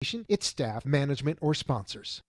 its staff, management, or sponsors.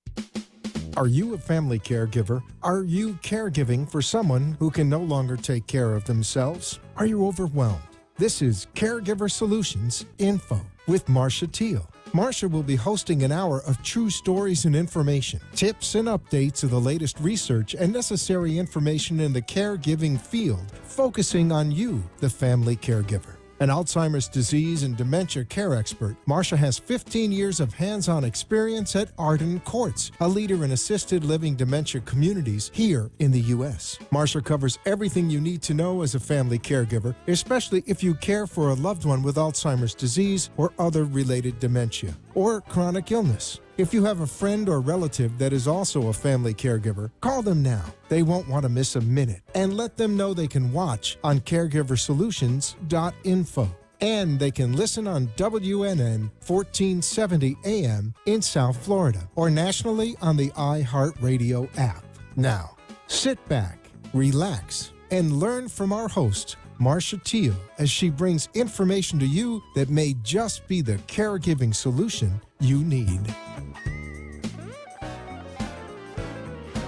Are you a family caregiver? Are you caregiving for someone who can no longer take care of themselves? Are you overwhelmed? This is Caregiver Solutions Info with Marcia Teele. Marcia will be hosting an hour of true stories and information, tips and updates of the latest research and necessary information in the caregiving field, focusing on you, the family caregiver. An Alzheimer's disease and dementia care expert, Marcia has 15 years of hands-on experience at Arden Courts, a leader in assisted living dementia communities here in the U.S. Marcia covers everything you need to know as a family caregiver, especially if you care for a loved one with Alzheimer's disease or other related dementia or chronic illness. If you have a friend or relative that is also a family caregiver, call them now. They won't want to miss a minute. And let them know they can watch on caregiversolutions.info. And they can listen on WNN 1470 AM in South Florida or nationally on the iHeartRadio app. Now, sit back, relax, and learn from our host, Marcia Teele, as she brings information to you that may just be the caregiving solution you need.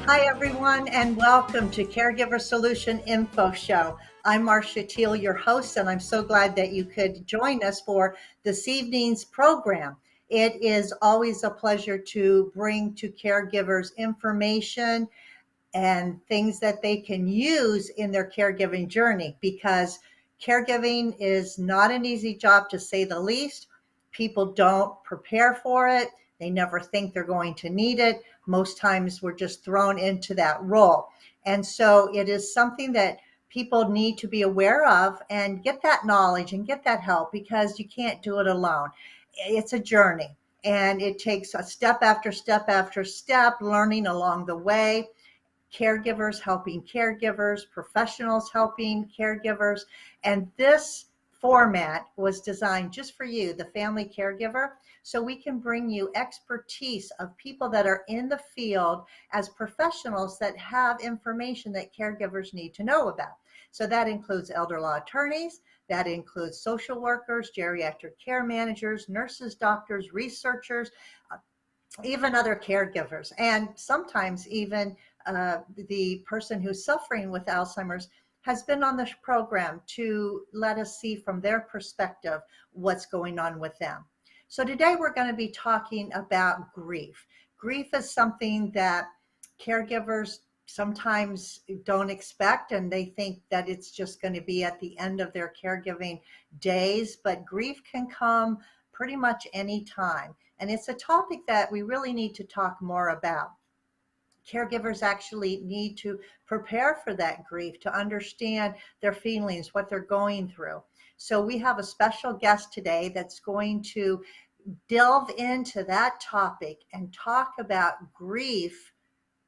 Hi, everyone, and welcome to Caregiver Solution Info Show. I'm Marcia Teele, your host, and I'm so glad that you could join us for this evening's program. It is always a pleasure to bring to caregivers information and things that they can use in their caregiving journey, because caregiving is not an easy job, to say the least. People don't prepare for it. They never think they're going to need it. Most times we're just thrown into that role. And so it is something that people need to be aware of and get that knowledge and get that help, because you can't do it alone. It's a journey, and it takes a step after step after step, learning along the way. Caregivers helping caregivers, professionals helping caregivers. And this format was designed just for you, the family caregiver, so we can bring you expertise of people that are in the field as professionals that have information that caregivers need to know about. So that includes elder law attorneys, that includes social workers, geriatric care managers, nurses, doctors, researchers, even other caregivers, and sometimes even the person who's suffering with Alzheimer's has been on this program to let us see from their perspective what's going on with them. So today we're going to be talking about grief. Grief is something that caregivers sometimes don't expect, and they think that it's just going to be at the end of their caregiving days, but grief can come pretty much any time. And it's a topic that we really need to talk more about. Caregivers actually need to prepare for that grief, to understand their feelings, what they're going through. So we have a special guest today that's going to delve into that topic and talk about grief,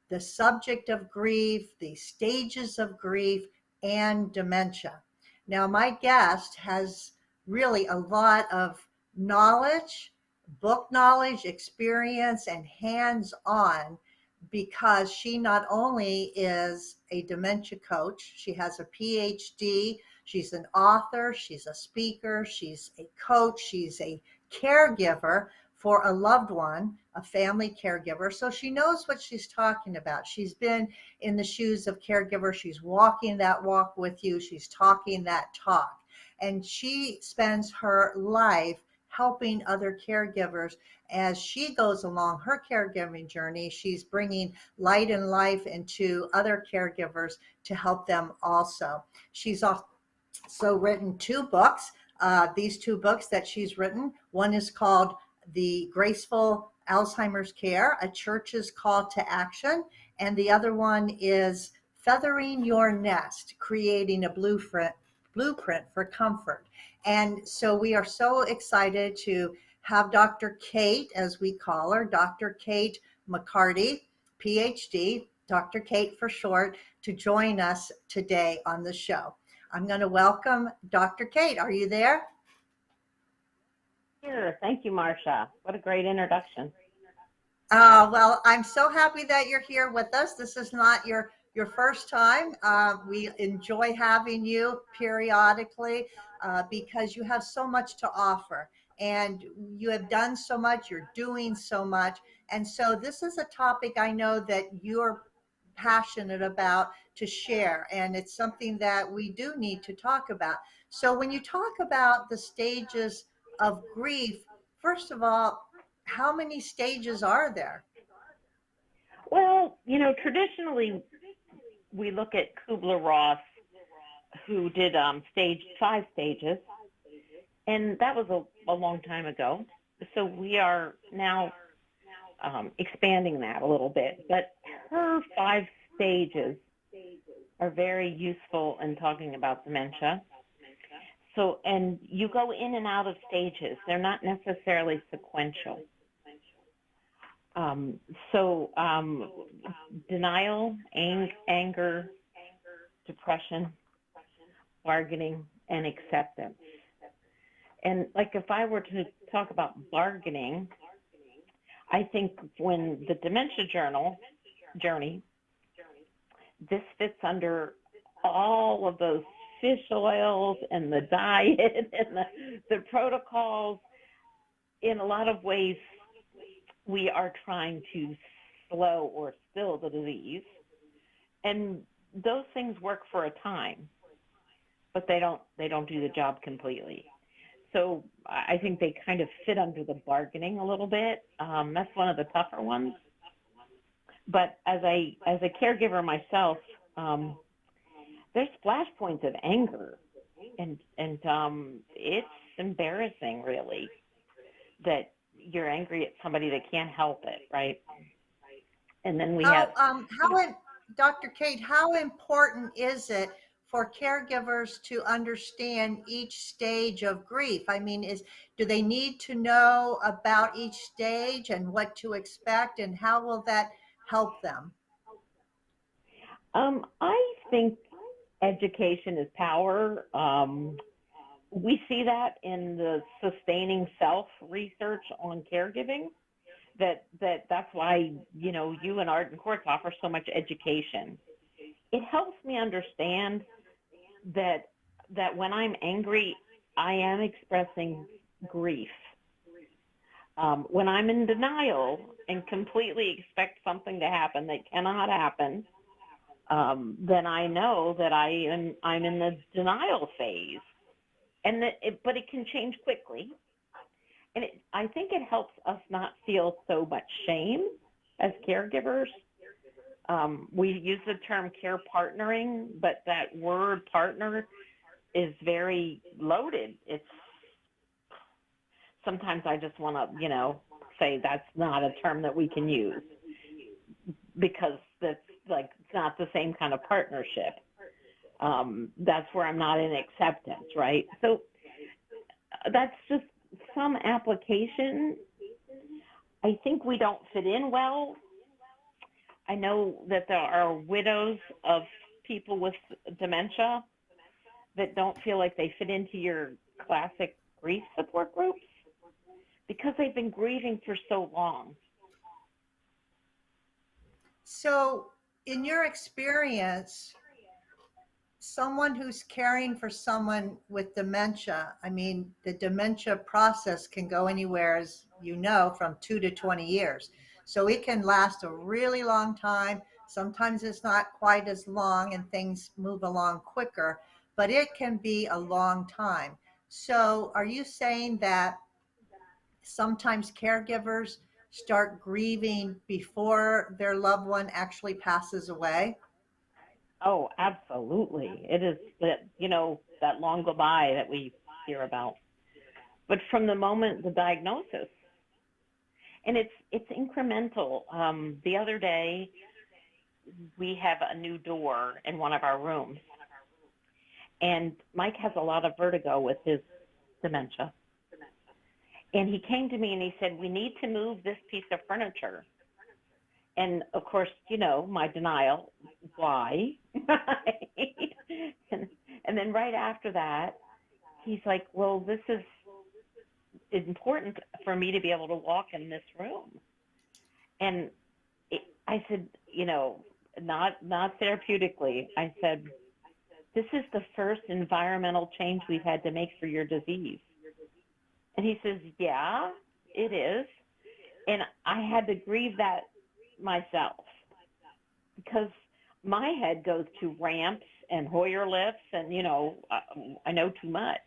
the subject of grief, the stages of grief, and dementia. Now, my guest has really a lot of knowledge, book knowledge, experience, and hands-on, because she not only is a dementia coach, she has a PhD, she's an author, she's a speaker, she's a coach, she's a caregiver for a loved one, a family caregiver. So she knows what she's talking about. She's been in the shoes of caregiver. She's walking that walk with you. She's talking that talk. And she spends her life helping other caregivers. As she goes along her caregiving journey, she's bringing light and life into other caregivers to help them also. She's also written two books. These two books that she's written, one is called The Graceful Alzheimer's Care, A Church's Call to Action, and the other one is Feathering Your Nest, Creating a Blueprint for Comfort. And so we are so excited to have Dr. Kate, as we call her, Dr. Kate McCarty, PhD, Dr. Kate for short, to join us today on the show. I'm going to welcome Dr. Kate. Are you there? Here. Thank you, Marcia. What a great introduction. Well, I'm so happy that you're here with us. This is not your first time. We enjoy having you periodically because you have so much to offer. and you have done so much, you're doing so much. And so this is a topic I know that you're passionate about to share, and it's something that we do need to talk about. So when you talk about the stages of grief, first of all, how many stages are there? Well, traditionally we look at Kubler-Ross, who did stage 5 stages, and that was a long time ago. So we are now expanding that a little bit. But her 5 stages are very useful in talking about dementia. So, and you go in and out of stages. They're not necessarily sequential. So denial, anger, depression, bargaining, and acceptance. And like if I were to talk about bargaining, I think when the dementia journey, this fits under all of those fish oils and the diet and the protocols. In a lot of ways, we are trying to slow or still the disease. And those things work for a time, but they don't do the job completely. So I think they kind of fit under the bargaining a little bit. That's one of the tougher ones. But as a caregiver myself, there's flashpoints of anger, and it's embarrassing, really, that you're angry at somebody that can't help it, right? And then we have Dr. Kate, how important is it for caregivers to understand each stage of grief? I mean, do they need to know about each stage and what to expect, and how will that help them? I think education is power. We see that in the sustaining self research on caregiving. That's why you and Art and Courts offer so much education. It helps me understand that when I'm angry, I am expressing grief. When I'm in denial and completely expect something to happen that cannot happen, then I know that I'm in the denial phase, and but it can change quickly. And I think it helps us not feel so much shame as caregivers. We use the term care partnering, but that word partner is very loaded. Sometimes I just want to, say that's not a term that we can use, because that's like, it's not the same kind of partnership. That's where I'm not in acceptance, right? So that's just some application. I think we don't fit in well. I know that there are widows of people with dementia that don't feel like they fit into your classic grief support groups because they've been grieving for so long. So, in your experience, someone who's caring for someone with dementia, I mean, the dementia process can go anywhere, as you know, from 2 to 20 years. So it can last a really long time. Sometimes it's not quite as long and things move along quicker, but it can be a long time. So are you saying that sometimes caregivers start grieving before their loved one actually passes away? Oh, absolutely. It is that long goodbye that we hear about. But from the moment the diagnosis, and it's incremental. The other day, we have a new door in one of our rooms, and Mike has a lot of vertigo with his dementia. And he came to me and he said, "We need to move this piece of furniture." And of course, my denial, why? and then right after that, he's like, "Well, this is important for me to be able to walk in this room." And I said, not therapeutically. I said, "This is the first environmental change we've had to make for your disease. And he says, yeah, it is. And I had to grieve that myself because my head goes to ramps and Hoyer lifts and, I know too much.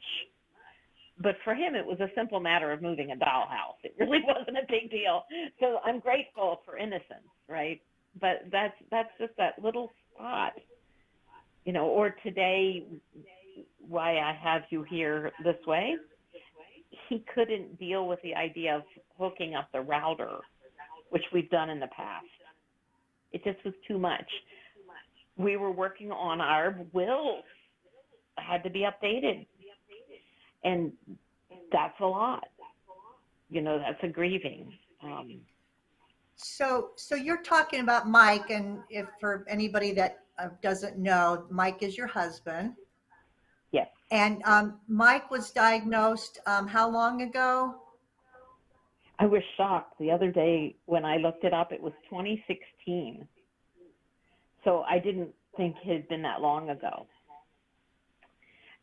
But for him, it was a simple matter of moving a dollhouse. It really wasn't a big deal. So I'm grateful for innocence, right? But that's just that little spot, or today, why I have you here this way. He couldn't deal with the idea of hooking up the router, which we've done in the past. It just was too much. We were working on our wills. Had to be updated. And that's a lot. That's a grieving. So you're talking about Mike, and if for anybody that doesn't know, Mike is your husband. Yes. And Mike was diagnosed how long ago? I was shocked the other day when I looked it up. It was 2016. So I didn't think it had been that long ago.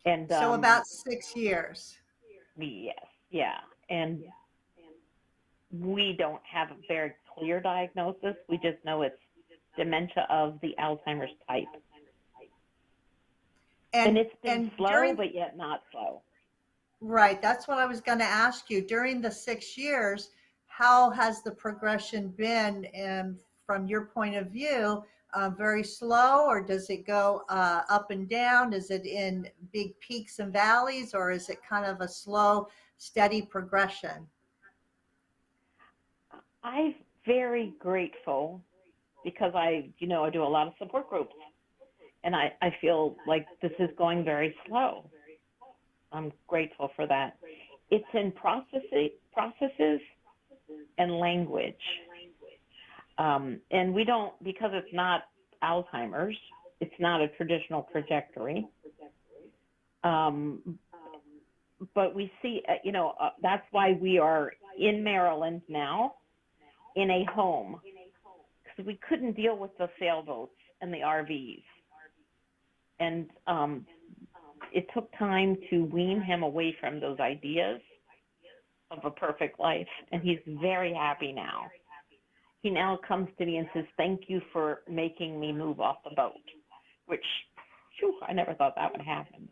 And so about 6 years. Yes, yeah. And we don't have a very clear diagnosis. We just know it's dementia of the Alzheimer's type. And it's been slow, but yet not slow. Right. That's what I was going to ask you. During the 6 years, how has the progression been? And from your point of view, very slow, or does it go up and down? Is it in big peaks and valleys, or is it kind of a slow, steady progression? I'm very grateful because I do a lot of support groups, and I feel like this is going very slow. I'm grateful for that. It's in processes and language. And we don't, because it's not Alzheimer's, it's not a traditional trajectory. But we see, that's why we are in Maryland now in a home, because we couldn't deal with the sailboats and the RVs. And it took time to wean him away from those ideas of a perfect life, and he's very happy now. He now comes to me and says, thank you for making me move off the boat, which, I never thought that would happen.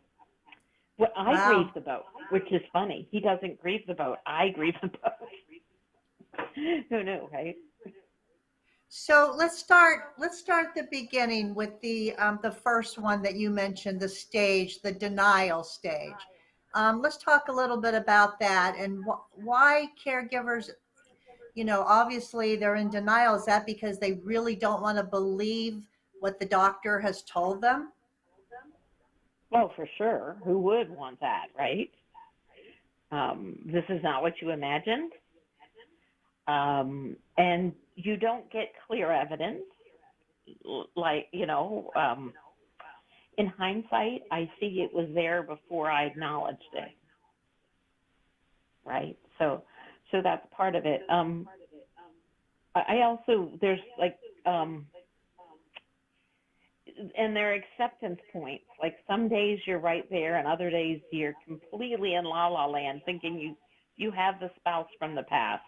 Well, I grieve the boat, which is funny. He doesn't grieve the boat. I grieve the boat. Who knew, right? So let's start the beginning with the first one that you mentioned, the stage, the denial stage. Let's talk a little bit about that and why caregivers, obviously they're in denial. Is that because they really don't want to believe what the doctor has told them? Well, for sure. Who would want that, right? This is not what you imagined. And you don't get clear evidence. Like, in hindsight, I see it was there before I acknowledged it. Right? So that's part of it. I also, there's like, and there are acceptance points. Like some days you're right there and other days you're completely in la-la land thinking you have the spouse from the past.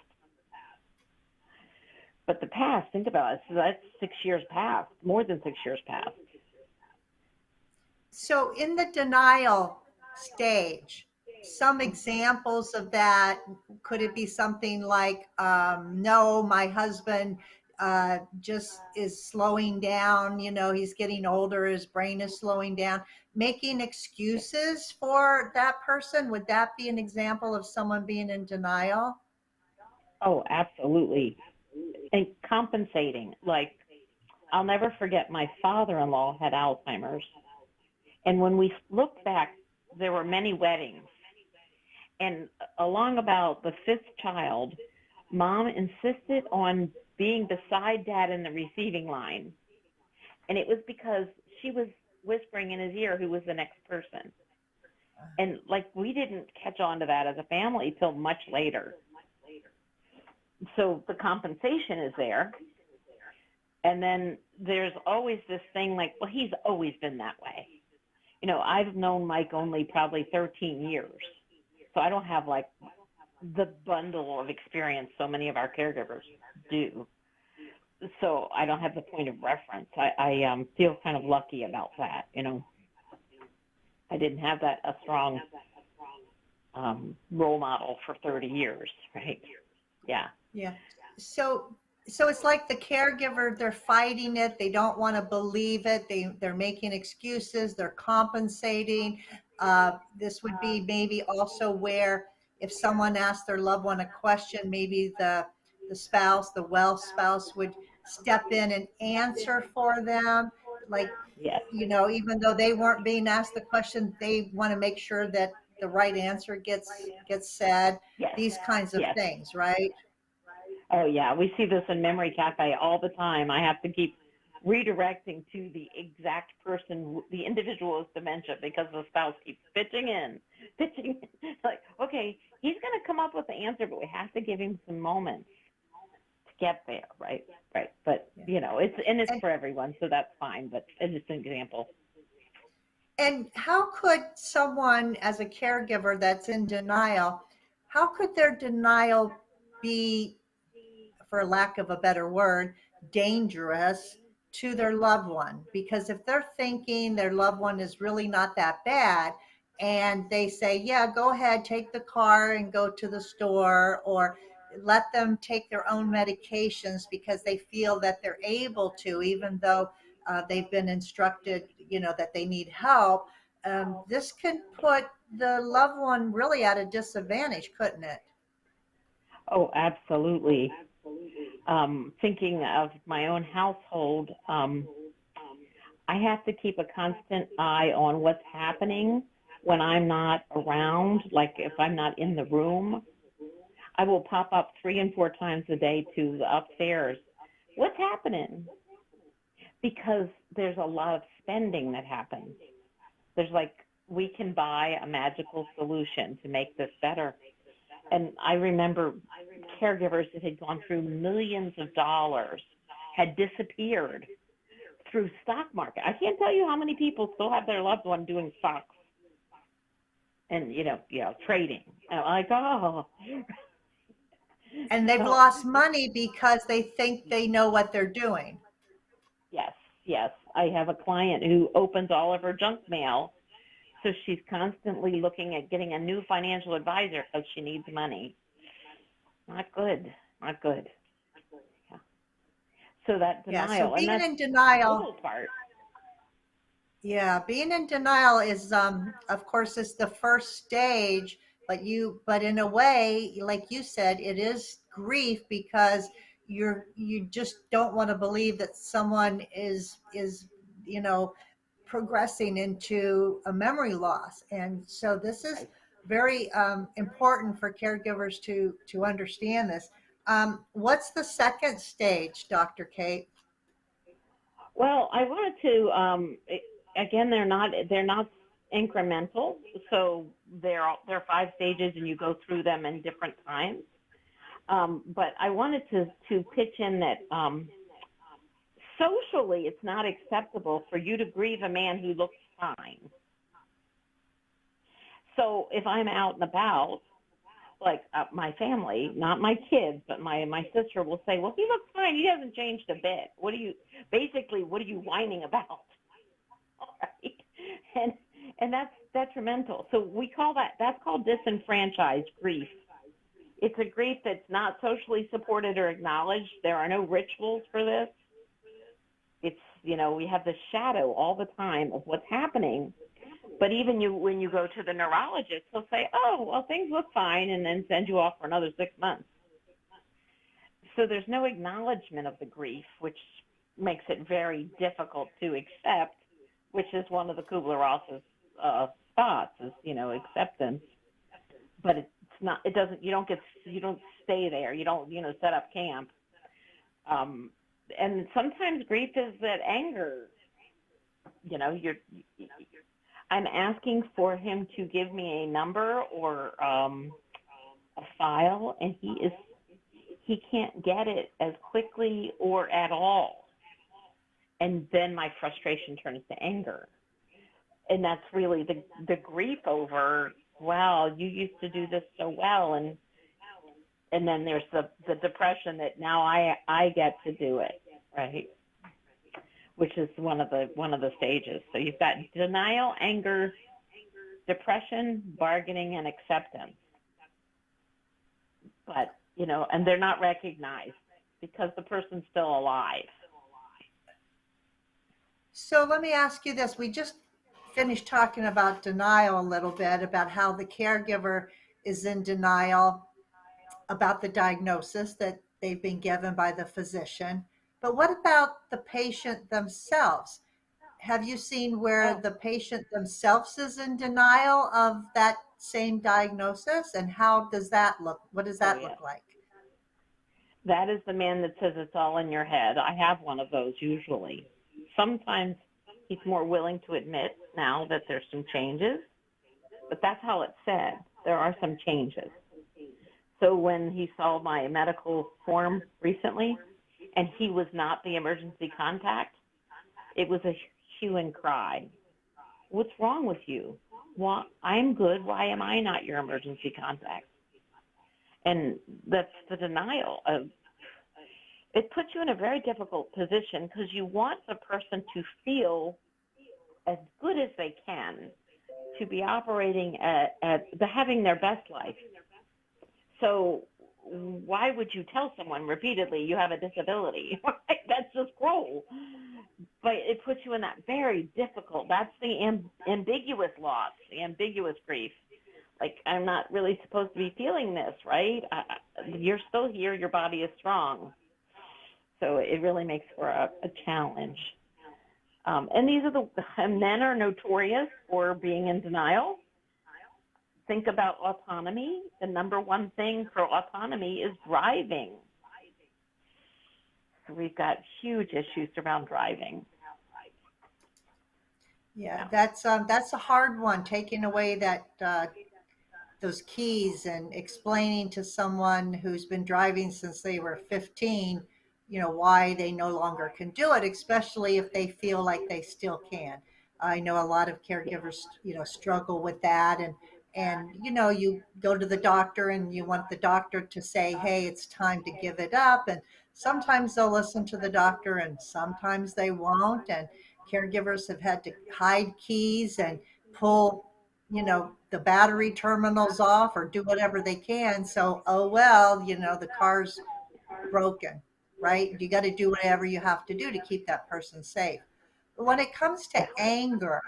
But the past, think about it, so that's 6 years past, more than 6 years past. So in the denial stage, some examples of that, could it be something like, no, my husband just is slowing down, he's getting older, his brain is slowing down, making excuses for that person? Would that be an example of someone being in denial? Oh, absolutely. And compensating. Like, I'll never forget my father-in-law had Alzheimer's. And when we look back, there were many weddings. And along about the fifth child, Mom insisted on being beside Dad in the receiving line. And it was because she was whispering in his ear who was the next person. And, like, we didn't catch on to that as a family till much later. So the compensation is there. And then there's always this thing like, well, he's always been that way. I've known Mike only probably 13 years. So I don't have like the bundle of experience so many of our caregivers do. So I don't have the point of reference. I feel kind of lucky about that. I didn't have a strong role model for 30 years, right? Yeah. Yeah. So it's like the caregiver, they're fighting it. They don't want to believe it. They're making excuses. They're compensating. This would be maybe also where if someone asked their loved one a question, maybe the spouse, the well spouse would step in and answer for them. Like, Yes. even though they weren't being asked the question, they want to make sure that the right answer gets said. Yes. These kinds of Yes. things, right? Oh, yeah. We see this in Memory Cafe all the time. I have to keep redirecting to the exact person, the individual with dementia, because the spouse keeps pitching in. Like, okay, he's going to come up with the answer, but we have to give him some moments to get there, right? Right. But, it's for everyone, so that's fine. But it's just an example. And how could someone, as a caregiver that's in denial, how could their denial be, for lack of a better word, dangerous to their loved one? Because if they're thinking their loved one is really not that bad, and they say, yeah, go ahead, take the car and go to the store, or let them take their own medications because they feel that they're able to, even though they've been instructed, that they need help. This can put the loved one really at a disadvantage, couldn't it? Oh, absolutely. Thinking of my own household, I have to keep a constant eye on what's happening when I'm not around. Like if I'm not in the room, I will pop up 3 and 4 times a day to the upstairs. What's happening? Because there's a lot of spending that happens. There's we can buy a magical solution to make this better. And I remember caregivers that had gone through millions of dollars had disappeared through stock market. I can't tell you how many people still have their loved one doing stocks and, trading. And I'm like, oh. And they've lost money because they think they know what they're doing. Yes, yes. I have a client who opens all of her junk mail. So she's constantly looking at getting a new financial advisor because she needs money. Not good. Not good. Yeah. So that denial. Yeah, so being and that's in denial. The total part. Yeah, being in denial is, of course, is the first stage, but in a way, like you said, it is grief because you just don't want to believe that someone is, progressing into a memory loss. And so this is very important for caregivers to understand this. What's the second stage, Dr. Kate? Well, I wanted to again, they're not incremental, so they're 5 stages, and you go through them in different times. But I wanted to pitch in that socially, it's not acceptable for you to grieve a man who looks fine. So if I'm out and about, like my family, not my kids, but my sister will say, well, he looks fine. He hasn't changed a bit. What are you whining about? All right. And that's detrimental. So that's called disenfranchised grief. It's a grief that's not socially supported or acknowledged. There are no rituals for this. It's, we have the shadow all the time of what's happening. But even when you go to the neurologist, he'll say, oh, well, things look fine, and then send you off for another 6 months. So there's no acknowledgement of the grief, which makes it very difficult to accept, which is one of the Kubler-Ross's thoughts is, acceptance. But it's not, it doesn't, you don't stay there. You don't, set up camp. And sometimes grief is that anger, I'm asking for him to give me a number or a file, and he can't get it as quickly or at all. And then my frustration turns to anger. And that's really the grief over, wow, you used to do this so well, and And then there's the depression that now I get to do it, right? Which is one of the stages. So you've got denial, anger, depression, bargaining, and acceptance. But, and they're not recognized because the person's still alive. So let me ask you this. We just finished talking about denial a little bit, about how the caregiver is in denial about the diagnosis that they've been given by the physician. But what about the patient themselves? Have you seen where the patient themselves is in denial of that same diagnosis? And how does that look? What does that look like? That is the man that says it's all in your head. I have one of those usually. Sometimes he's more willing to admit now that there's some changes, but that's how it's said. There are some changes. So when he saw my medical form recently and he was not the emergency contact, it was a hue and cry. What's wrong with you? Well, I'm good. Why am I not your emergency contact? And that's the denial of. It puts you in a very difficult position because you want the person to feel as good as they can to be operating at having their best life. So why would you tell someone repeatedly you have a disability? That's just cruel. But it puts you in that very difficult, that's the ambiguous loss, the ambiguous grief. Like, I'm not really supposed to be feeling this, right? You're still here, your body is strong. So it really makes for a challenge. And these are men are notorious for being in denial. Think about autonomy. The number one thing for autonomy is driving. So we've got huge issues around driving. Yeah, that's a hard one, taking away that those keys and explaining to someone who's been driving since they were 15, why they no longer can do it, especially if they feel like they still can. I know a lot of caregivers, struggle with that, and you go to the doctor and you want the doctor to say, hey, it's time to give it up. And sometimes they'll listen to the doctor and sometimes they won't. And caregivers have had to hide keys and pull, the battery terminals off or do whatever they can. So, oh, well, the car's broken, right? You got to do whatever you have to do to keep that person safe. But when it comes to anger,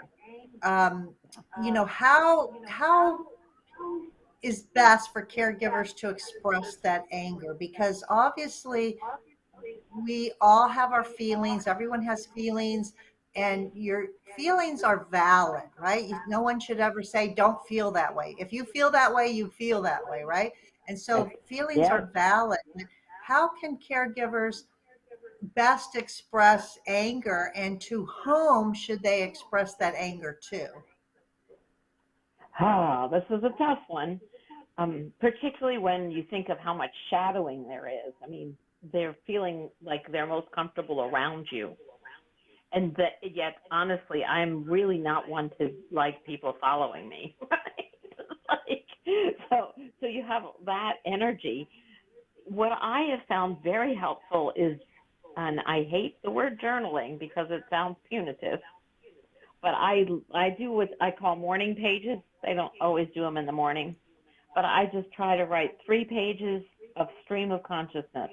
how is best for caregivers to express that anger? Because obviously we all have our feelings, everyone has feelings, and your feelings are valid, right? No one should ever say, don't feel that way. If you feel that way, you feel that way, right? And so feelings are valid. How can caregivers best express anger, and to whom should they express that anger to? This is a tough one, particularly when you think of how much shadowing there is. I mean, they're feeling like they're most comfortable around you. And yet, honestly, I'm really not one to like people following me. Right? So you have that energy. What I have found very helpful is, and I hate the word journaling because it sounds punitive, but I do what I call morning pages. I don't always do them in the morning, but I just try to write 3 pages of stream of consciousness.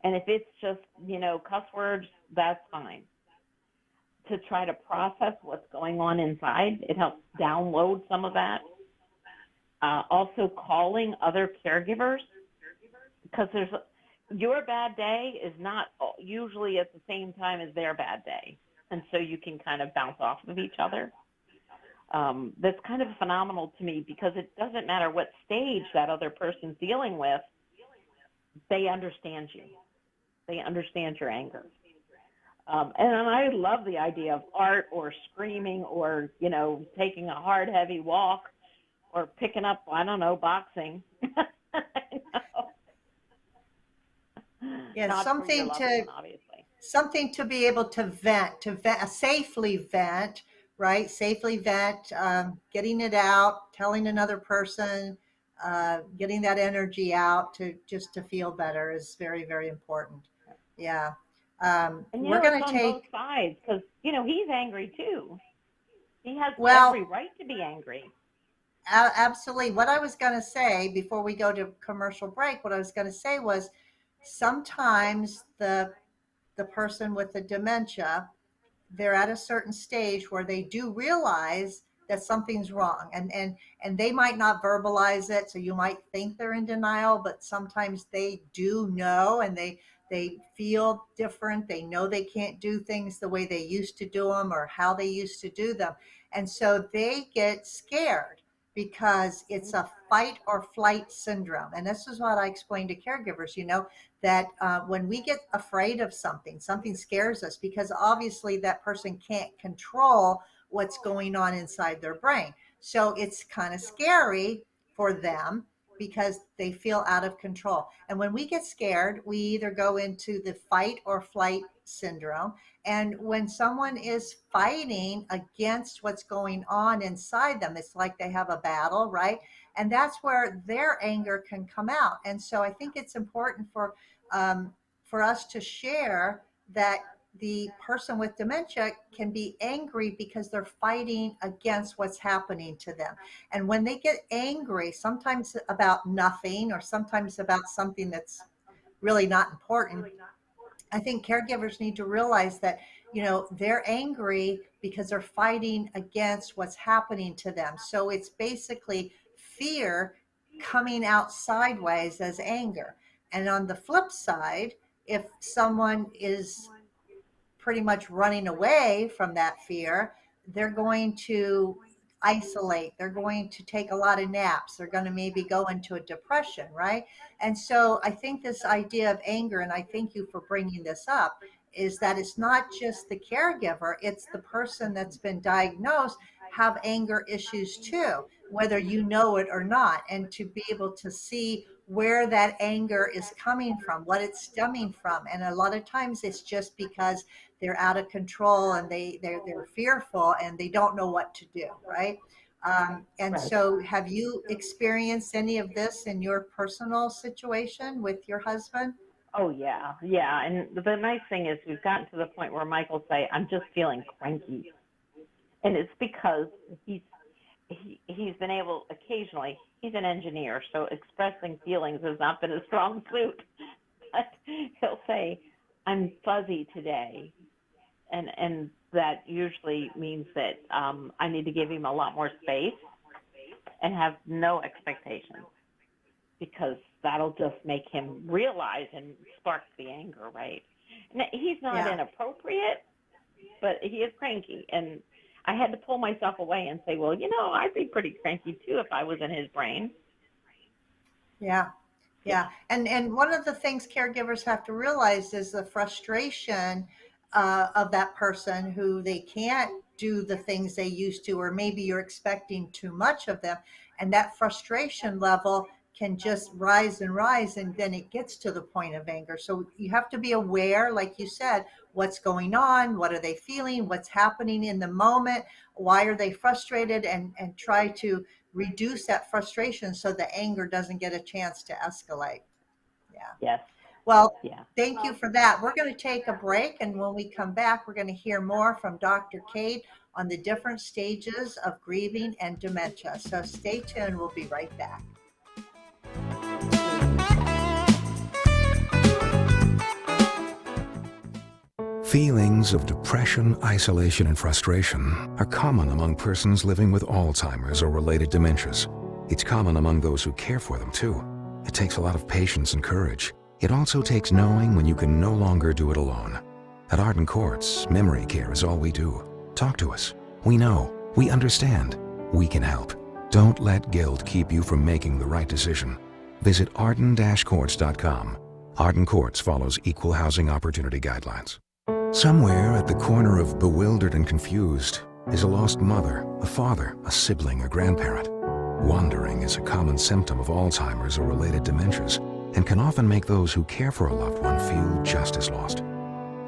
And if it's just, cuss words, that's fine. To try to process what's going on inside, it helps download some of that. Also calling other caregivers, because your bad day is not usually at the same time as their bad day. And so you can kind of bounce off of each other. That's kind of phenomenal to me, because it doesn't matter what stage that other person's dealing with, they understand you. They understand your anger. And I love the idea of art or screaming or, taking a hard, heavy walk or picking up, boxing. Yeah, Not something one, obviously. Something to be able to vent, safely vent, right? Safely vent, getting it out, telling another person getting that energy out to just to feel better is very, very important. Yeah. And We're it's going to on both take, sides because he's angry too. He has well, every right to be angry. absolutely. What I was going to say before we go to commercial break, what I was going to say was sometimes the person with the dementia, they're at a certain stage where they do realize that something's wrong, and they might not verbalize it, so you might think they're in denial, but sometimes they do know, and they feel different. They know they can't do things the way they used to do them or how they used to do them, and so they get scared because it's a fight or flight syndrome. And this is what I explain to caregivers, that when we get afraid of something, something scares us because obviously that person can't control what's going on inside their brain. So it's kind of scary for them because they feel out of control. And when we get scared, we either go into the fight or flight syndrome. And when someone is fighting against what's going on inside them, it's like they have a battle, right? And that's where their anger can come out. And so I think it's important for us to share that the person with dementia can be angry because they're fighting against what's happening to them. And when they get angry, sometimes about nothing or sometimes about something that's really not important, I think caregivers need to realize that, they're angry because they're fighting against what's happening to them. So it's basically fear coming out sideways as anger. And on the flip side, if someone is pretty much running away from that fear, they're going to isolate. They're going to take a lot of naps. They're going to maybe go into a depression, right? And so I think this idea of anger, and I thank you for bringing this up, is that it's not just the caregiver, it's the person that's been diagnosed have anger issues too, whether you know it or not, and to be able to see where that anger is coming from, what it's stemming from. And a lot of times it's just because they're out of control and they're fearful and they don't know what to do, right? And Right. so have you experienced any of this in your personal situation with your husband? Oh yeah, yeah. And the nice thing is we've gotten to the point where Michael say, "I'm just feeling cranky," and it's because he's been able occasionally. He's an engineer, so expressing feelings has not been a strong suit. But he'll say, "I'm fuzzy today," and that usually means that I need to give him a lot more space and have no expectations, because that'll just make him realize and spark the anger, right? And he's not inappropriate, but he is cranky. And I had to pull myself away and say, well, I'd be pretty cranky too if I was in his brain. Yeah. Yeah. And one of the things caregivers have to realize is the frustration of that person who they can't do the things they used to, or maybe you're expecting too much of them. And that frustration level can just rise and rise, and then it gets to the point of anger. So you have to be aware, like you said, what's going on, what are they feeling, what's happening in the moment, why are they frustrated, and try to reduce that frustration so the anger doesn't get a chance to escalate. Yeah. Yes. Well, Yeah. thank you for that. We're going to take a break, and when we come back, we're going to hear more from Dr. Cade on the different stages of grieving and dementia. So stay tuned. We'll be right back. Feelings of depression, isolation, and frustration are common among persons living with Alzheimer's or related dementias. It's common among those who care for them, too. It takes a lot of patience and courage. It also takes knowing when you can no longer do it alone. At Arden Courts, memory care is all we do. Talk to us. We know. We understand. We can help. Don't let guilt keep you from making the right decision. Visit arden-courts.com. Arden Courts follows equal housing opportunity guidelines. Somewhere at the corner of bewildered and confused is a lost mother, a father, a sibling, a grandparent. Wandering is a common symptom of Alzheimer's or related dementias and can often make those who care for a loved one feel just as lost.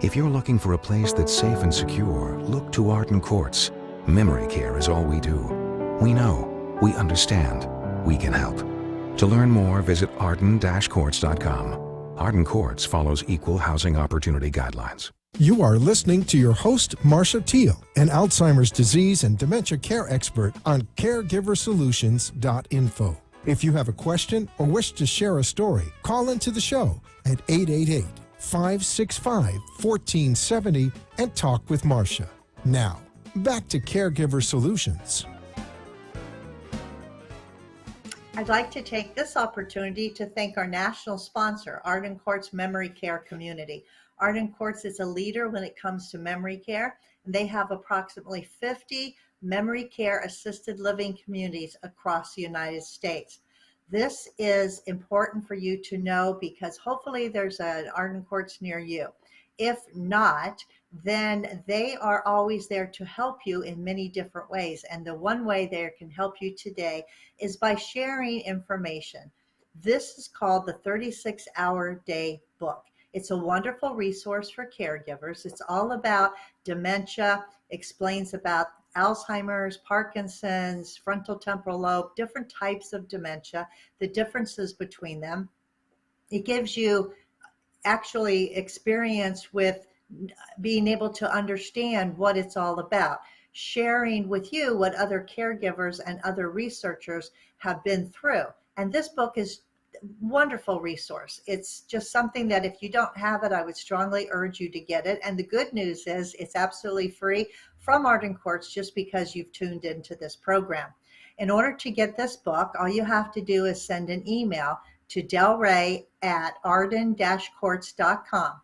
If you're looking for a place that's safe and secure, look to Arden Courts. Memory care is all we do. We know, we understand, we can help. To learn more, visit arden-courts.com. Arden Courts follows equal housing opportunity guidelines. You are listening to your host, Marcia Teele, an Alzheimer's disease and dementia care expert on caregiversolutions.info. If you have a question or wish to share a story, call into the show at 888-565-1470 and talk with Marcia. Now, back to Caregiver Solutions. I'd like to take this opportunity to thank our national sponsor, Arden Courts Memory Care Community. Arden Courts is a leader when it comes to memory care, and they have approximately 50 memory care assisted living communities across the United States. This is important for you to know because hopefully there's an Arden Courts near you. If not, then they are always there to help you in many different ways. And the one way they can help you today is by sharing information. This is called the 36-Hour Day Book. It's a wonderful resource for caregivers. It's all about dementia, explains about Alzheimer's, Parkinson's, frontal temporal lobe, different types of dementia, the differences between them. It gives you actually experience with being able to understand what it's all about, sharing with you what other caregivers and other researchers have been through. And this book is wonderful resource. It's just something that if you don't have it, I would strongly urge you to get it. And the good news is it's absolutely free from Arden Courts just because you've tuned into this program. In order to get this book, all you have to do is send an email to delray@arden-courts.com.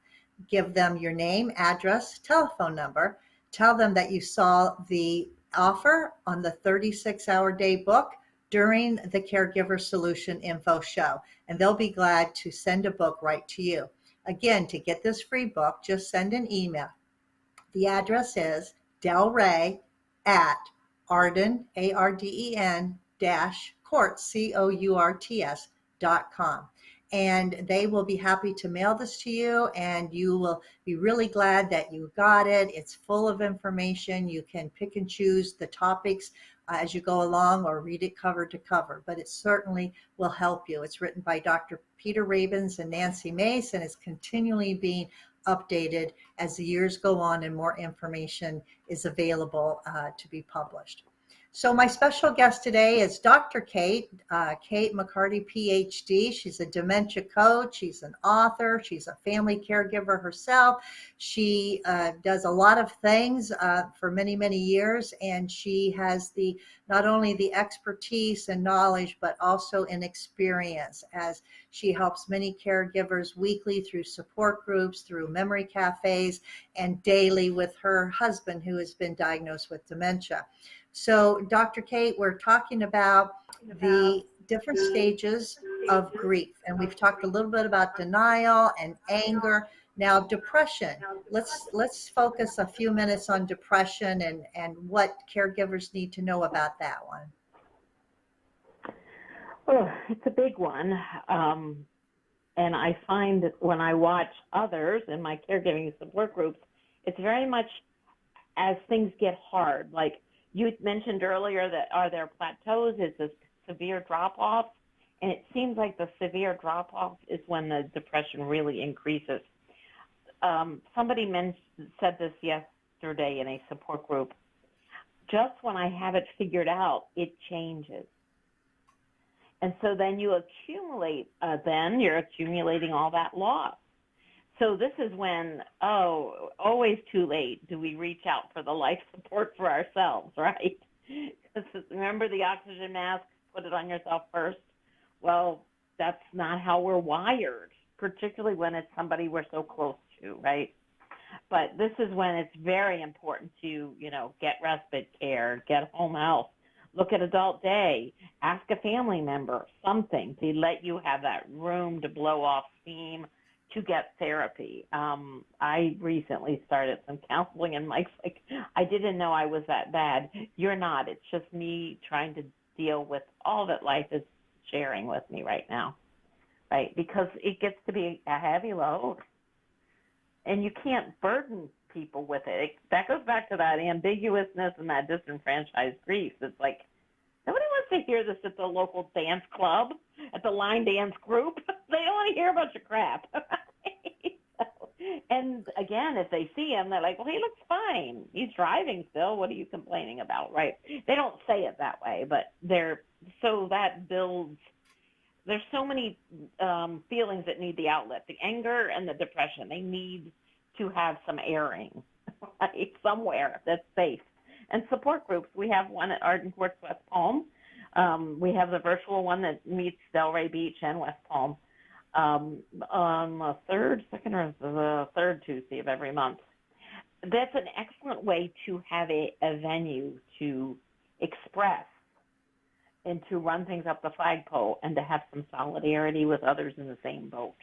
Give them your name, address, telephone number. Tell them that you saw the offer on the 36-Hour Day Book during the Caregiver Solution Info show, and they'll be glad to send a book right to you. Again, to get this free book, just send an email. The address is delray@arden, ARDEN-courts, COURTS.com. And they will be happy to mail this to you, and you will be really glad that you got it. It's full of information. You can pick and choose the topics as you go along or read it cover to cover, but it certainly will help you. It's written by Dr. Peter Rabins and Nancy Mace, and it's continually being updated as the years go on and more information is available to be published. So my special guest today is Dr. Kate McCarty, PhD. She's a dementia coach. She's an author. She's a family caregiver herself. She does a lot of things for many, many years, and she has not only the expertise and knowledge, but also an experience as she helps many caregivers weekly through support groups, through memory cafes, and daily with her husband who has been diagnosed with dementia. So, Dr. Kate, we're talking about the different stages of grief, and we've talked a little bit about denial and anger. Now, depression. Let's focus a few minutes on depression and what caregivers need to know about that one. Oh, it's a big one. And I find that when I watch others in my caregiving support groups, it's very much as things get hard. Like you mentioned earlier, that are there plateaus? Is this severe drop-off? And it seems like the severe drop-off is when the depression really increases. Somebody said this yesterday in a support group. Just when I have it figured out, it changes. And so then you accumulate, you're accumulating all that loss. So this is when, always too late do we reach out for the life support for ourselves, right? Because remember the oxygen mask, put it on yourself first? Well, that's not how we're wired, particularly when it's somebody we're so close to, right? But this is when it's very important to, get respite care, get home health, look at adult day, ask a family member, something to let you have that room to blow off steam to get therapy. I recently started some counseling, and Mike's like, I didn't know I was that bad. You're not. It's just me trying to deal with all that life is sharing with me right now, right? Because it gets to be a heavy load, and you can't burden people with it. That goes back to that ambiguousness and that disenfranchised grief. It's like, nobody wants to hear this at the local dance club. at the line dance group. They don't want to hear a bunch of crap. And again, if they see him, they're like, well, he looks fine. He's driving still. What are you complaining about, right? They don't say it that way, but so that builds, there's so many feelings that need the outlet. The anger and the depression, they need to have some airing, right, somewhere that's safe. And support groups, we have one at Arden Courts, West Palm. We have the virtual one that meets Delray Beach and West Palm on the second or the third Tuesday of every month. That's an excellent way to have a venue to express and to run things up the flagpole and to have some solidarity with others in the same boat.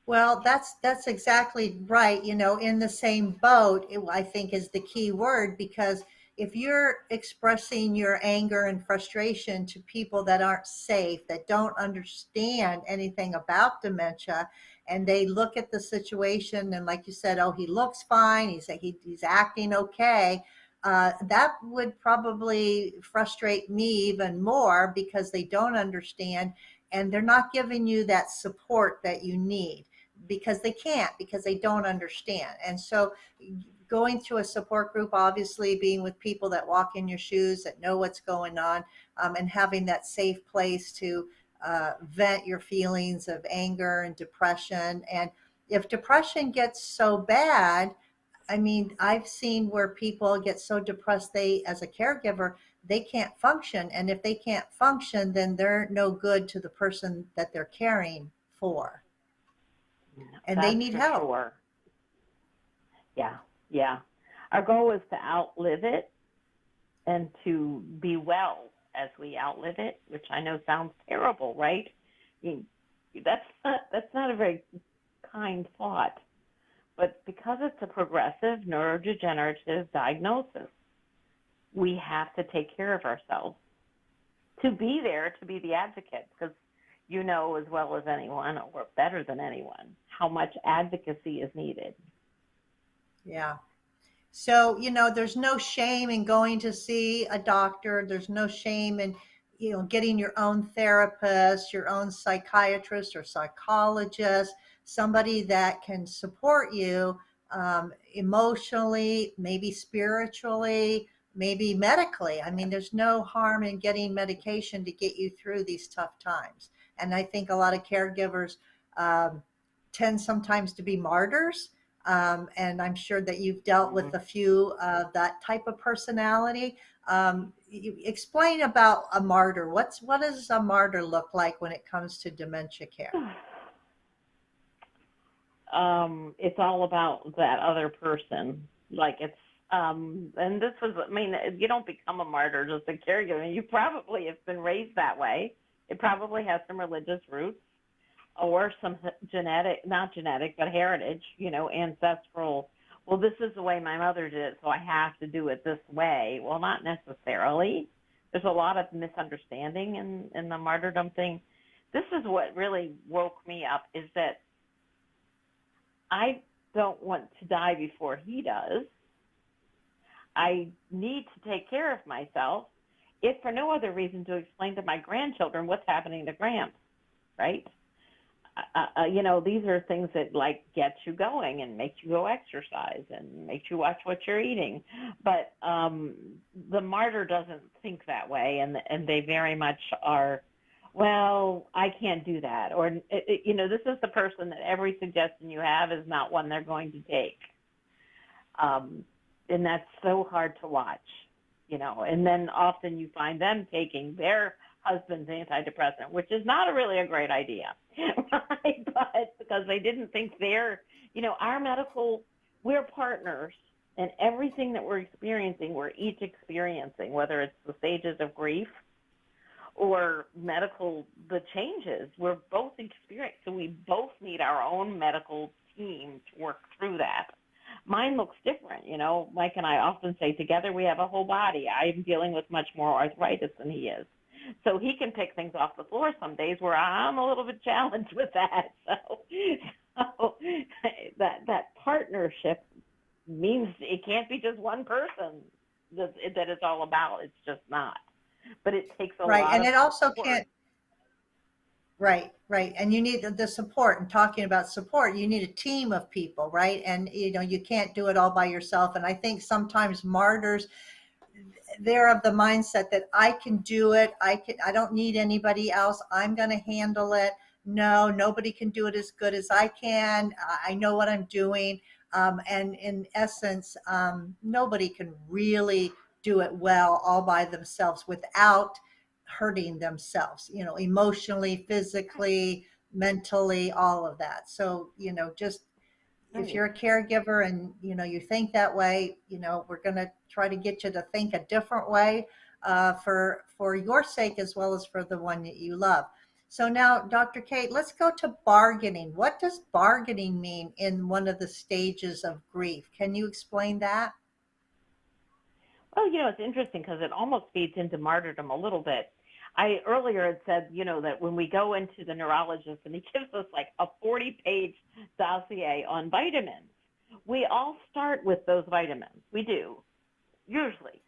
Well, that's exactly right. In the same boat, I think is the key word, because if you're expressing your anger and frustration to people that aren't safe, that don't understand anything about dementia, and they look at the situation and, like you said, oh, he looks fine, he's acting okay, that would probably frustrate me even more, because they don't understand and they're not giving you that support that you need, because they don't understand. And so going to a support group, obviously being with people that walk in your shoes, that know what's going on, and having that safe place to vent your feelings of anger and depression. And if depression gets so bad, I mean, I've seen where people get so depressed, as a caregiver, they can't function. And if they can't function, then they're no good to the person that they're caring for. And they need help. Sure. Yeah. Our goal is to outlive it and to be well as we outlive it, which I know sounds terrible, right? I mean, that's not a very kind thought. But because it's a progressive neurodegenerative diagnosis, we have to take care of ourselves to be there, to be the advocate, because you know as well as anyone, or better than anyone, how much advocacy is needed. Yeah. So, there's no shame in going to see a doctor. There's no shame in, getting your own therapist, your own psychiatrist or psychologist, somebody that can support you emotionally, maybe spiritually, maybe medically. I mean, there's no harm in getting medication to get you through these tough times. And I think a lot of caregivers tend sometimes to be martyrs. And I'm sure that you've dealt with a few of that type of personality. Explain about a martyr. What does a martyr look like when it comes to dementia care? It's all about that other person. Like it's, and this was, I mean, you don't become a martyr just a caregiver. You probably have been raised that way. It probably has some religious roots or some not genetic, but heritage, ancestral. Well, this is the way my mother did it, so I have to do it this way. Well, not necessarily. There's a lot of misunderstanding in the martyrdom thing. This is what really woke me up, is that I don't want to die before he does. I need to take care of myself, if for no other reason to explain to my grandchildren what's happening to Gramps, right? These are things that like get you going and make you go exercise and make you watch what you're eating. But the martyr doesn't think that way, and they very much are, well, I can't do that. Or, this is the person that every suggestion you have is not one they're going to take. And that's so hard to watch, and then often you find them taking their husband's antidepressant, which is not really a great idea, right? But because they didn't think we're partners, and everything that we're experiencing, we're each experiencing, whether it's the stages of grief or the changes, we're both experiencing. So we both need our own medical team to work through that. Mine looks different. Mike and I often say together we have a whole body. I'm dealing with much more arthritis than he is. So he can pick things off the floor some days where I'm a little bit challenged with that. So that partnership means it can't be just one person that it's all about. It's just not. But it takes a lot. Right, and of it also support. can't. Right, right. And you need the support. And talking about support, you need a team of people, right? And you can't do it all by yourself. And I think sometimes martyrs, they're of the mindset that I can do it. I don't need anybody else. I'm going to handle it. No, nobody can do it as good as I can. I know what I'm doing. And in essence, nobody can really do it well all by themselves without hurting themselves, emotionally, physically, mentally, all of that. So, just if Right. you're a caregiver and you think that way, we're going to try to get you to think a different way, for your sake as well as for the one that you love. So now, Dr. Kate, let's go to bargaining. What does bargaining mean in one of the stages of grief? Can you explain that? Well, it's interesting because it almost feeds into martyrdom a little bit. I earlier had said, that when we go into the neurologist and he gives us like a 40-page dossier on vitamins, we all start with those vitamins. We do, usually,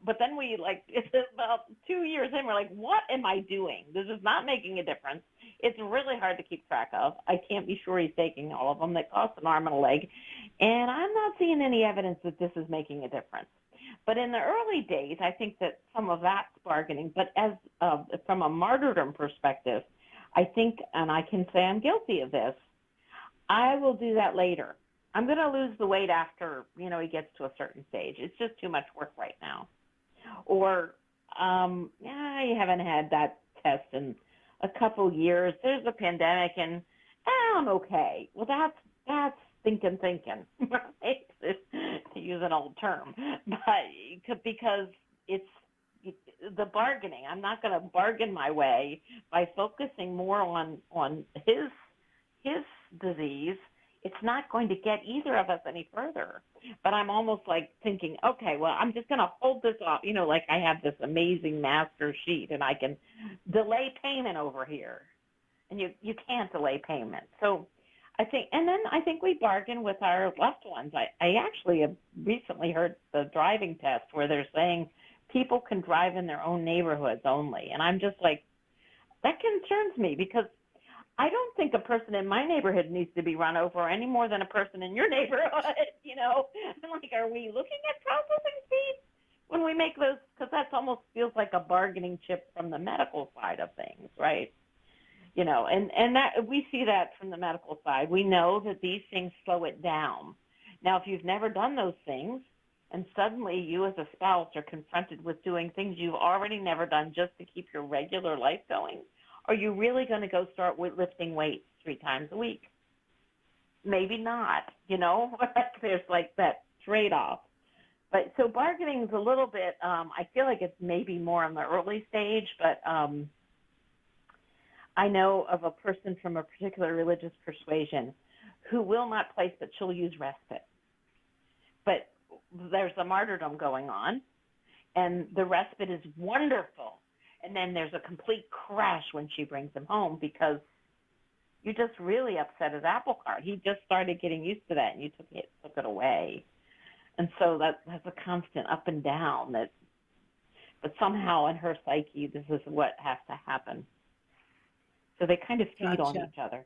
but then it's about 2 years in, we're like, what am I doing? This is not making a difference. It's really hard to keep track of. I can't be sure he's taking all of them. That cost an arm and a leg. And I'm not seeing any evidence that this is making a difference. But in the early days, I think that some of that's bargaining. But as from a martyrdom perspective, I think, and I can say I'm guilty of this, I will do that later. I'm going to lose the weight after, he gets to a certain stage. It's just too much work right now. Or, you haven't had that test in a couple years. There's a pandemic and I'm okay. Well, that's thinking, right? To use an old term, but because it's the bargaining. I'm not going to bargain my way by focusing more on his disease. It's not going to get either of us any further. But I'm almost like thinking, okay, well, I'm just going to hold this off. Like I have this amazing master sheet and I can delay payment over here. And you can't delay payment. So I think we bargain with our loved ones. I actually have recently heard the driving test where they're saying people can drive in their own neighborhoods only. And I'm just like, that concerns me because I don't think a person in my neighborhood needs to be run over any more than a person in your neighborhood, I'm like, are we looking at processing speed when we make those? Because that almost feels like a bargaining chip from the medical side of things, right? And that we see that from the medical side. We know that these things slow it down. Now, if you've never done those things and suddenly you as a spouse are confronted with doing things you've already never done just to keep your regular life going, are you really going to go start with lifting weights 3 times a week? Maybe not, There's like that trade-off. But so bargaining is a little bit, I feel like it's maybe more in the early stage, but I know of a person from a particular religious persuasion who will not place, but she'll use respite. But there's a martyrdom going on, and the respite is wonderful. And then there's a complete crash when she brings him home because you just really upset his apple cart. He just started getting used to that, and you took it away. And so that's a constant up and down. But somehow in her psyche, this is what has to happen. So they kind of feed on each other.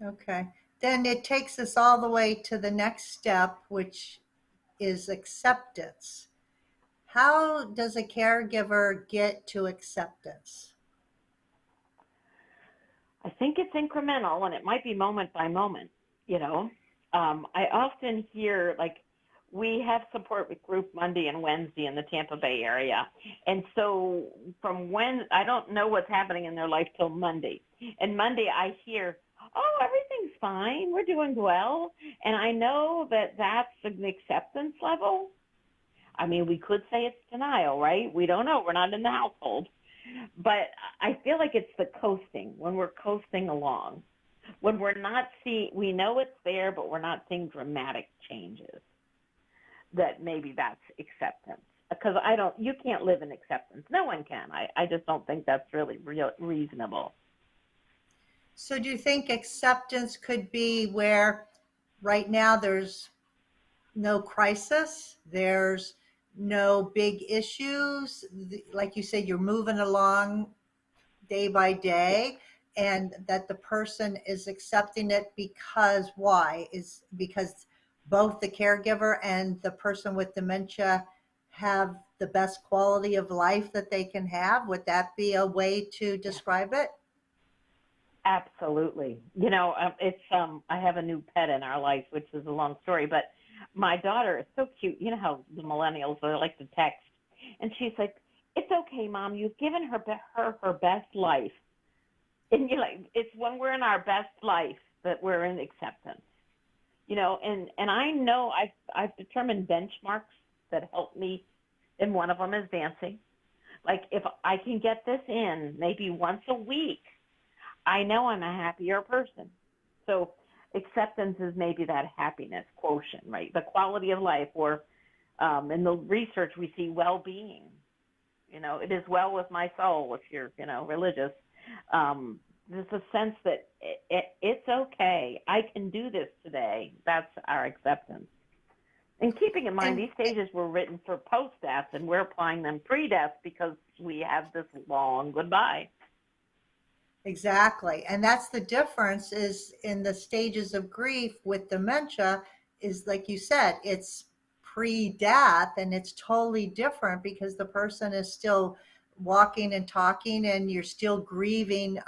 Okay. Then it takes us all the way to the next step, which is acceptance. How does a caregiver get to acceptance? I think it's incremental, and it might be moment by moment, I often hear, we have support with group Monday and Wednesday in the Tampa Bay area. And so from when, I don't know what's happening in their life till Monday. And Monday I hear, oh, everything's fine. We're doing well. And I know that that's an acceptance level. I mean, we could say it's denial, right? We don't know. We're not in the household. But I feel like it's the coasting, when we're coasting along, when we're not seeing, we know it's there, but we're not seeing dramatic changes. That maybe that's acceptance, because you can't live in acceptance. No one can. I just don't think that's really reasonable. So do you think acceptance could be where right now there's no crisis, there's no big issues, like you said, you're moving along day by day, and that the person is accepting it because why? Is because both the caregiver and the person with dementia have the best quality of life that they can have? Would that be a way to describe it? Absolutely. It's I have a new pet in our life, which is a long story, but my daughter is so cute. You know how the millennials, they like to text, and she's like, "It's okay, Mom. You've given her best life." And you're like, it's when we're in our best life that we're in acceptance. And I know I've determined benchmarks that help me, and one of them is dancing. Like, if I can get this in maybe once a week, I know I'm a happier person. So acceptance is maybe that happiness quotient, right? The quality of life, or in the research we see well-being. It is well with my soul if you're, religious. There's a sense that it's okay. I can do this today. That's our acceptance. And keeping in mind, these stages were written for post-death, and we're applying them pre-death because we have this long goodbye. Exactly. And that's the difference is in the stages of grief with dementia is, like you said, it's pre-death, and it's totally different because the person is still walking and talking, and you're still grieving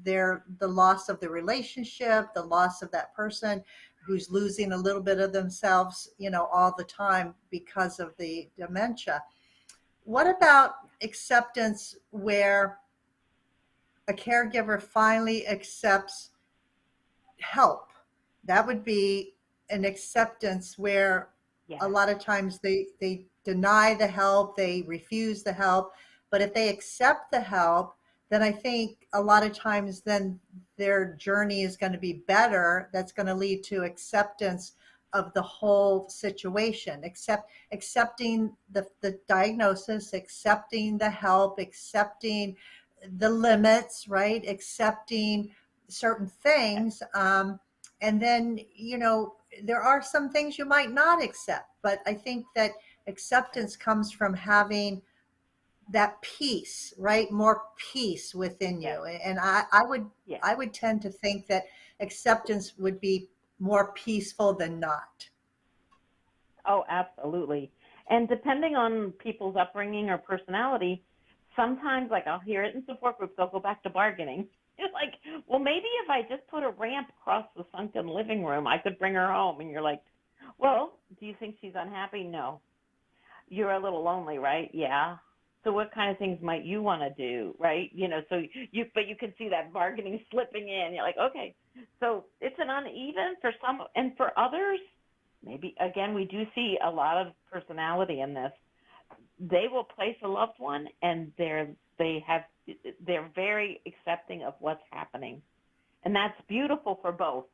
the loss of the relationship, the loss of that person who's losing a little bit of themselves, all the time because of the dementia. What about acceptance where a caregiver finally accepts help? That would be an acceptance where Yeah. a lot of times they deny the help, they refuse the help. But if they accept the help, then I think a lot of times then their journey is going to be better. That's going to lead to acceptance of the whole situation, accepting the diagnosis, accepting the help, accepting the limits, right? Accepting certain things. And then, there are some things you might not accept, but I think that acceptance comes from having that peace, right? More peace within you. And I would tend to think that acceptance would be more peaceful than not. Oh, absolutely. And depending on people's upbringing or personality, sometimes, like, I'll hear it in support groups, they'll go back to bargaining. It's like, well, maybe if I just put a ramp across the sunken living room, I could bring her home. And you're like, well, do you think she's unhappy? No. You're a little lonely, right? Yeah. So what kind of things might you want to do, right? But you can see that bargaining slipping in. You're like, okay. So it's an uneven for some, and for others, maybe, again, we do see a lot of personality in this. They will place a loved one, and they're very accepting of what's happening. And that's beautiful for both,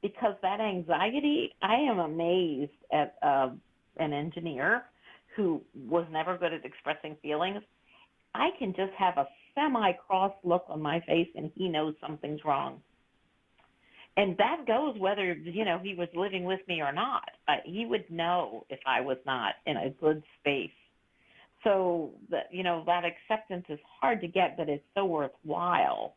because that anxiety, I am amazed at an engineer who was never good at expressing feelings. I can just have a semi-cross look on my face, and he knows something's wrong. And that goes whether, he was living with me or not. He would know if I was not in a good space. So that acceptance is hard to get, but it's so worthwhile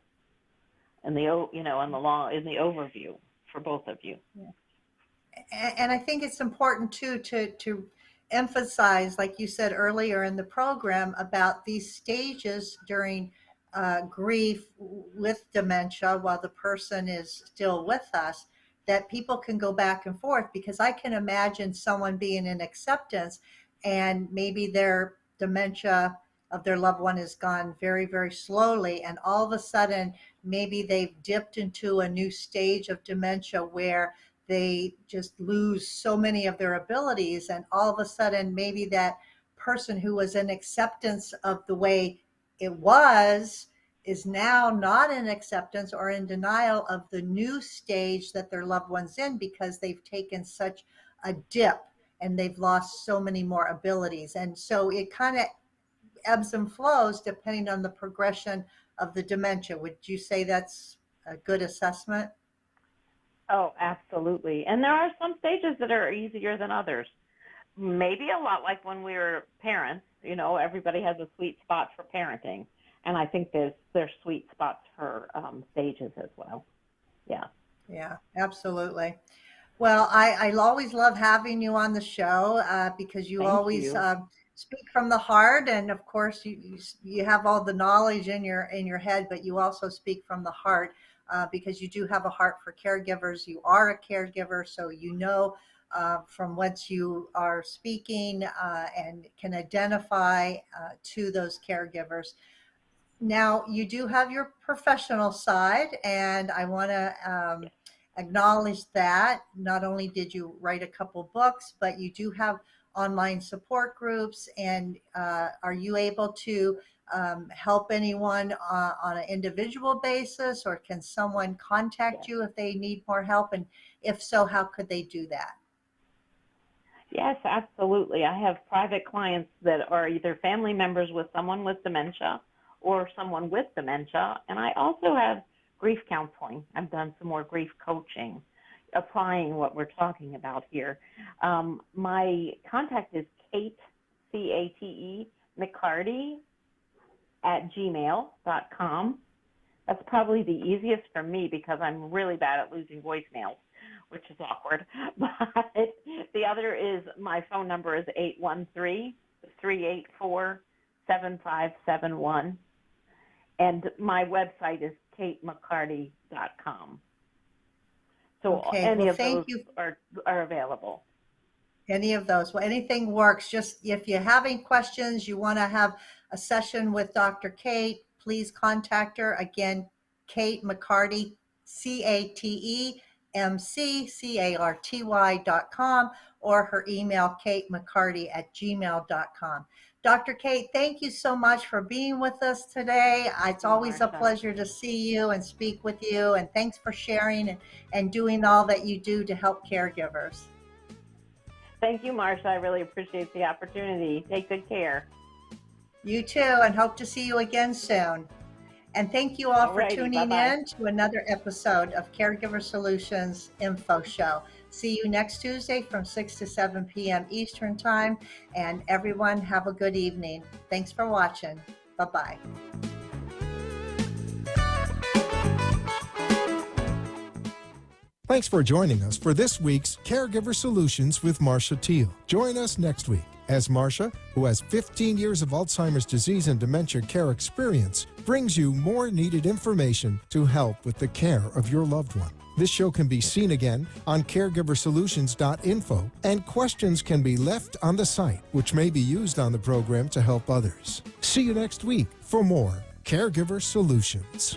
in the overview for both of you. Yeah. And I think it's important too to emphasize, like you said earlier in the program, about these stages during grief with dementia while the person is still with us, that people can go back and forth, because I can imagine someone being in acceptance and maybe their dementia of their loved one has gone very, very slowly, and all of a sudden maybe they've dipped into a new stage of dementia where they just lose so many of their abilities, and all of a sudden maybe that person who was in acceptance of the way it was is now not in acceptance or in denial of the new stage that their loved one's in, because they've taken such a dip and they've lost so many more abilities. And so it kind of ebbs and flows depending on the progression of the dementia. Would you say that's a good assessment? Oh, absolutely. And there are some stages that are easier than others. Maybe a lot like when we were parents, everybody has a sweet spot for parenting. And I think there's sweet spots for stages as well. Yeah. Yeah, absolutely. Well, I always love having you on the show because you Thank always you. speak from the heart, and of course, you have all the knowledge in your head, but you also speak from the heart because you do have a heart for caregivers. You are a caregiver, so you know from whence you are speaking and can identify to those caregivers. Now, you do have your professional side, and I want to acknowledge that. Not only did you write a couple books, but you do have online support groups. And are you able to help anyone on an individual basis, or can someone contact you if they need more help? And if so, how could they do that? Yes, absolutely. I have private clients that are either family members with someone with dementia or someone with dementia. And I also have grief counseling. I've done some more grief coaching, applying what we're talking about here. My contact is Kate, C-A-T-E, McCarty @gmail.com. That's probably the easiest for me because I'm really bad at losing voicemails, which is awkward. But the other is, my phone number is 813-384-7571. And my website is katemccarty.com. So Okay, any well, of thank those you. are available. Any of those. Well, anything works. Just if you're having questions, you want to have a session with Dr. Kate, please contact her. Again, Kate McCarty, CATEMCCARTY.com, or her email, katemccarty@gmail.com. Dr. Kate, thank you so much for being with us today. It's always a Marcia. pleasure to see you and speak with you. And thanks for sharing and doing all that you do to help caregivers. Thank you, Marcia. I really appreciate the opportunity. Take good care. You too, and hope to see you again soon. And thank you all for Alrighty, tuning bye-bye. in to another episode of Caregiver Solutions Info Show. See you next Tuesday from 6 to 7 p.m. Eastern Time. And everyone, have a good evening. Thanks for watching. Bye-bye. Thanks for joining us for this week's Caregiver Solutions with Marcia Teele. Join us next week as Marcia, who has 15 years of Alzheimer's disease and dementia care experience, brings you more needed information to help with the care of your loved one. This show can be seen again on caregiversolutions.info, and questions can be left on the site, which may be used on the program to help others. See you next week for more Caregiver Solutions.